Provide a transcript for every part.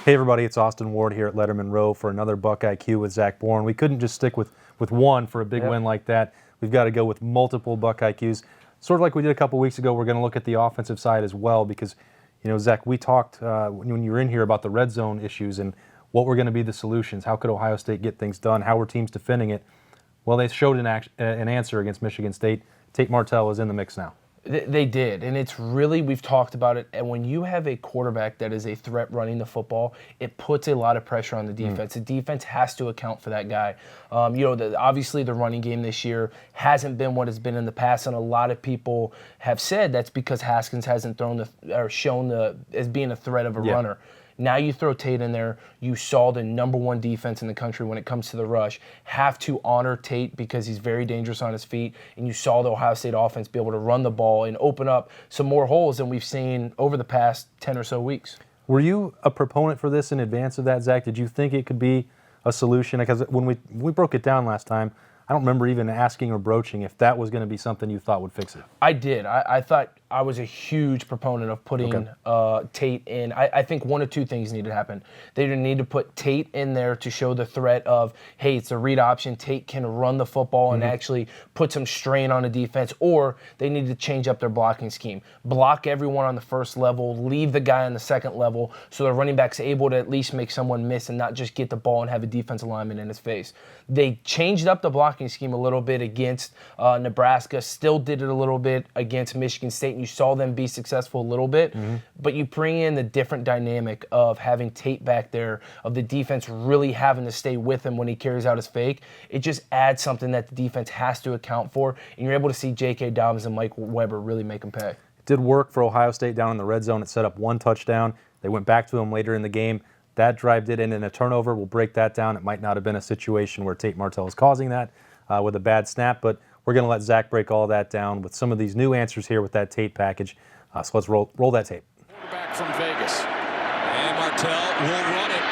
Hey everybody, it's Austin Ward here at Lettermen Row for another BuckIQ with Zach Boren. We couldn't just stick with one for a big win like that. We've got to go with multiple BuckIQs. Sort of like we did a couple weeks ago, we're going to look at the offensive side as well because, you know, Zach, we talked when you were in here about the red zone issues and what were going to be the solutions. How could Ohio State get things done? How were teams defending it? Well, they showed an answer against Michigan State. Tate Martell is in the mix now. They did, and it's really, we've talked about it, and when you have a quarterback that is a threat running the football, it puts a lot of pressure on the defense. The defense has to account for that guy. Obviously the running game this year hasn't been what it's been in the past, and a lot of people have said that's because Haskins hasn't shown as being a threat of a runner. Now you throw Tate in there. You saw the #1 defense in the country when it comes to the rush. Have to honor Tate because he's very dangerous on his feet. And you saw the Ohio State offense be able to run the ball and open up some more holes than we've seen over the past 10 or so weeks. Were you a proponent for this in advance of that, Zach? Did you think it could be a solution? Because when we broke it down last time, I don't remember even asking or broaching if that was going to be something you thought would fix it. I did. I thought I was a huge proponent of putting Tate in. I think one of two things need to happen. They need to put Tate in there to show the threat of, hey, it's a read option. Tate can run the football and actually put some strain on the defense, or they need to change up their blocking scheme. Block everyone on the first level, leave the guy on the second level so the running back's able to at least make someone miss and not just get the ball and have a defensive lineman in his face. They changed up the blocking scheme a little bit against Nebraska, still did it a little bit against Michigan State, and you saw them be successful a little bit, but you bring in the different dynamic of having Tate back there, of the defense really having to stay with him when he carries out his fake. It just adds something that the defense has to account for, and you're able to see J.K. Dobbins and Mike Weber really make them pay. It did work for Ohio State down in the red zone. It set up one touchdown. They went back to him later in the game. That drive did end in a turnover. We'll break that down. It might not have been a situation where Tate Martell is causing that with a bad snap, but we're going to let Zach break all that down with some of these new answers here with that Tate package. So let's roll that tape. Back from Vegas. And Martell will run it.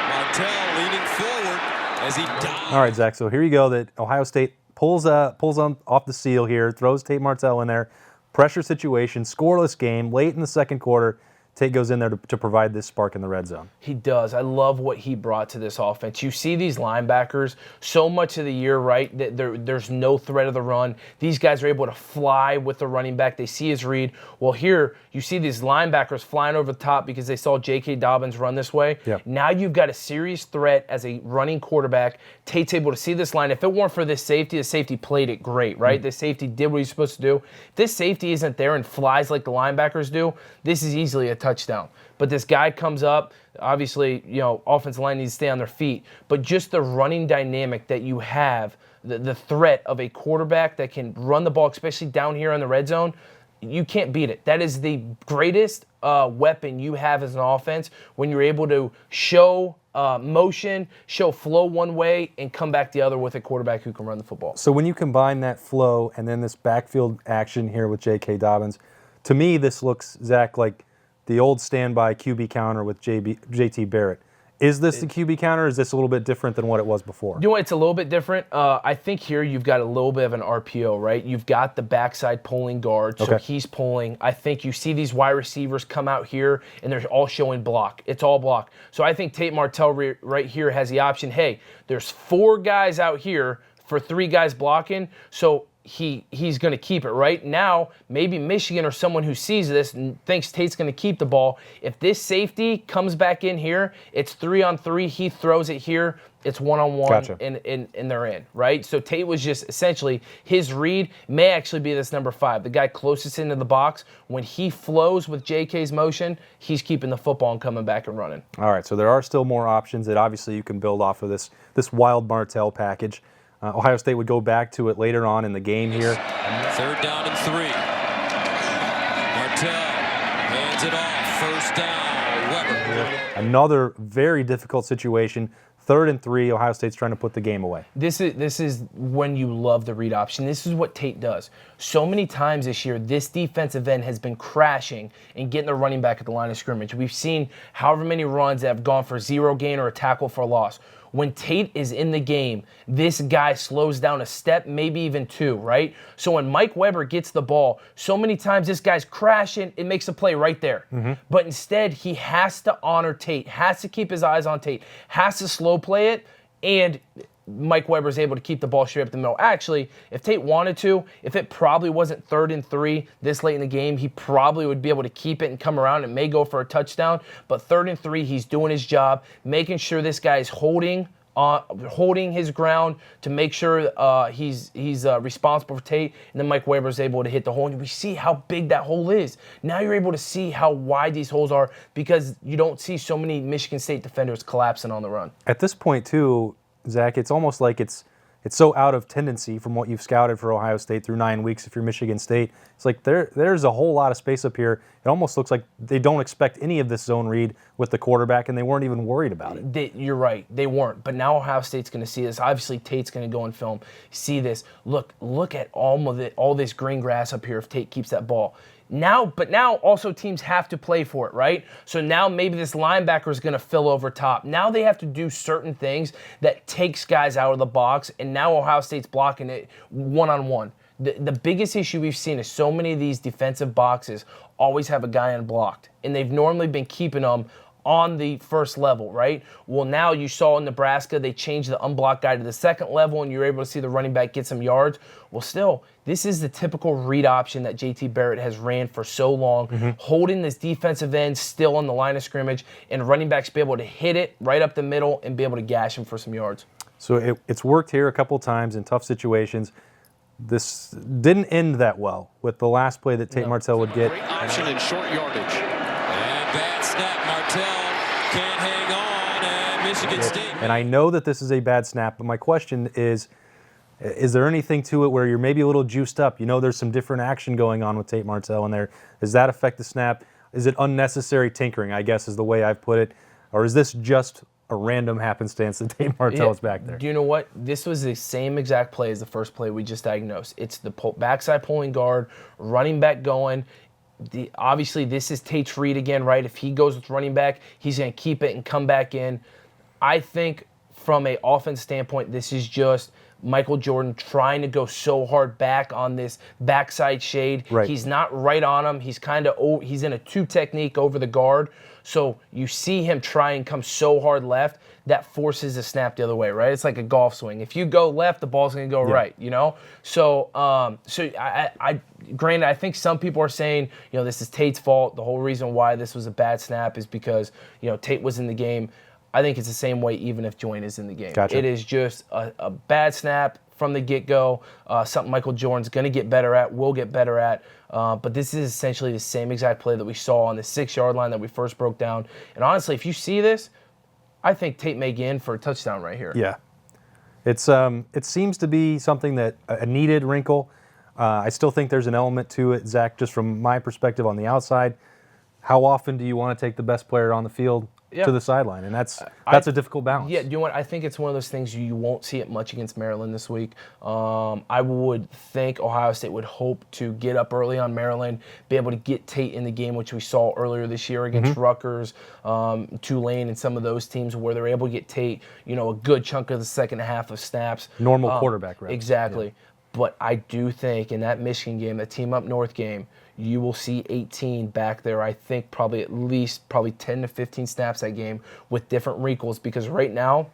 Martell leaning forward as he dives. All right, Zach, so here you go. That Ohio State pulls on off the seal here, throws Tate Martell in there. Pressure situation, scoreless game, late in the second quarter. Tate goes in there to provide this spark in the red zone. He does. I love what he brought to this offense. You see these linebackers so much of the year, right, that there's no threat of the run. These guys are able to fly with the running back. They see his read. Well, here you see these linebackers flying over the top because they saw J.K. Dobbins run this way. Yep. Now you've got a serious threat as a running quarterback. Tate's able to see this line. If it weren't for this safety, the safety played it great, right? The safety did what he's supposed to do. If this safety isn't there and flies like the linebackers do, this is easily a touchdown. But this guy comes up, obviously, offensive line needs to stay on their feet, but just the running dynamic that you have, the threat of a quarterback that can run the ball, especially down here on the red zone, you can't beat it. That is the greatest weapon you have as an offense when you're able to show motion, show flow one way, and come back the other with a quarterback who can run the football. So when you combine that flow and then this backfield action here with J.K. Dobbins, to me this looks, Zach, like the old standby QB counter with J.T. Barrett. Is this the QB counter, or is this a little bit different than what it was before? You know what? It's a little bit different. I think here you've got a little bit of an RPO, right? You've got the backside pulling guard, so he's pulling. I think you see these wide receivers come out here, and they're all showing block. It's all block. So I think Tate Martell right here has the option, hey, there's 4 guys out here for 3 guys blocking, so he's going to keep it, right? Now, maybe Michigan or someone who sees this and thinks Tate's going to keep the ball. If this safety comes back in here, it's 3-on-3. He throws it here. It's 1-on-1, and they're in, right? So Tate was just essentially, his read may actually be this number 5, the guy closest into the box. When he flows with JK's motion, he's keeping the football and coming back and running. All right, so there are still more options that obviously you can build off of this wild Martell package. Ohio State would go back to it later on in the game here. 3rd down and 3. Martell hands it off. 1st down. Weber. Another very difficult situation. 3rd and 3. Ohio State's trying to put the game away. This is when you love the read option. This is what Tate does. So many times this year, this defensive end has been crashing and getting the running back at the line of scrimmage. We've seen however many runs that have gone for 0 gain or a tackle for a loss. when Tate is in the game, this guy slows down a step, maybe even two, right? So when Mike Weber gets the ball, so many times this guy's crashing, it makes a play right there. But instead, he has to honor Tate, has to keep his eyes on Tate, has to slow play it, and Mike Weber's able to keep the ball straight up the middle. Actually, if Tate wanted to, if it probably wasn't 3rd and 3 this late in the game, he probably would be able to keep it and come around and may go for a touchdown. But 3rd and 3, he's doing his job, making sure this guy's holding his ground to make sure he's responsible for Tate, and then Mike Weber's able to hit the hole. And we see how big that hole is. Now you're able to see how wide these holes are because you don't see so many Michigan State defenders collapsing on the run. At this point, too, Zach, it's almost like it's so out of tendency from what you've scouted for Ohio State through 9 weeks if you're Michigan State. It's like there's a whole lot of space up here. It almost looks like they don't expect any of this zone read with the quarterback, and they weren't even worried about it. You're right. They weren't. But now Ohio State's going to see this. Obviously, Tate's going to go and film, see this. Look at all this green grass up here if Tate keeps that ball. Now also teams have to play for it, right? So now maybe this linebacker is going to fill over top. Now they have to do certain things that takes guys out of the box, and now Ohio State's blocking it one-on-one. The biggest issue we've seen is so many of these defensive boxes always have a guy unblocked, and they've normally been keeping them on the first level, right? Well, now you saw in Nebraska, they changed the unblocked guy to the second level, and you're able to see the running back get some yards. Well, still, this is the typical read option that JT Barrett has ran for so long, holding this defensive end still on the line of scrimmage, and running backs be able to hit it right up the middle and be able to gash him for some yards. So it's worked here a couple times in tough situations. This didn't end that well with the last play that Tate Martell would get. Great option in short yardage. And bad snap. Martell can't hang on, and Michigan State. And I know that this is a bad snap, but my question is there anything to it where you're maybe a little juiced up? You know there's some different action going on with Tate Martell in there. Does that affect the snap? Is it unnecessary tinkering, I guess is the way I've put it? Or is this just a random happenstance that Tate Martell is back there? Do you know what? This was the same exact play as the first play we just diagnosed. It's the backside pulling guard, running back going. Obviously, this is Tate's read again, right? If he goes with running back, he's going to keep it and come back in. I think from an offense standpoint, this is just Michael Jordan trying to go so hard back on this backside shade. Right. He's not right on him. He's he's in a two technique over the guard. So you see him try and come so hard left that forces a snap the other way, right? It's like a golf swing. If you go left, the ball's going to go right, you know? So granted, I think some people are saying, this is Tate's fault. The whole reason why this was a bad snap is because, Tate was in the game. I think it's the same way even if Joyne is in the game. Gotcha. It is just a bad snap from the get-go, something Michael Jordan's going to get better at, will get better at. But this is essentially the same exact play that we saw on the 6-yard line that we first broke down. And honestly, if you see this, I think Tate may get in for a touchdown right here. Yeah. It seems to be something that a needed wrinkle. I still think there's an element to it, Zach, just from my perspective on the outside. How often do you want to take the best player on the field to the sideline? And that's a difficult balance. Yeah, you know what? I think it's one of those things you won't see it much against Maryland this week. I would think Ohio State would hope to get up early on Maryland, be able to get Tate in the game, which we saw earlier this year against Rutgers, Tulane, and some of those teams where they're able to get Tate, a good chunk of the second half of snaps. Normal quarterback, right? Exactly. Yeah. But I do think in that Michigan game, that Team Up North game, you will see 18 back there. I think probably 10 to 15 snaps that game with different wrinkles, because right now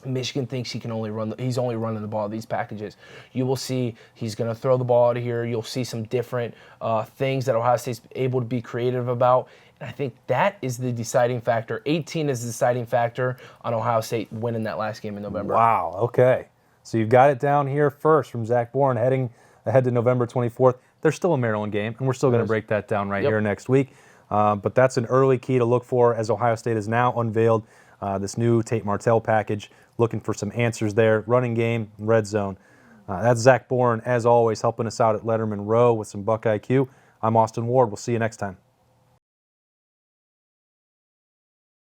Michigan thinks he's only running the ball these packages. You will see he's going to throw the ball out of here. You'll see some different things that Ohio State's able to be creative about. And I think that is the deciding factor. 18 is the deciding factor on Ohio State winning that last game in November. Wow, okay. So you've got it down here first from Zach Boren heading ahead to November 24th. There's still a Maryland game, and we're still going to break that down here next week. But that's an early key to look for as Ohio State has now unveiled this new Tate Martell package, looking for some answers there. Running game, red zone. That's Zach Boren, as always, helping us out at Lettermen Row with some BuckIQ. I'm Austin Ward. We'll see you next time.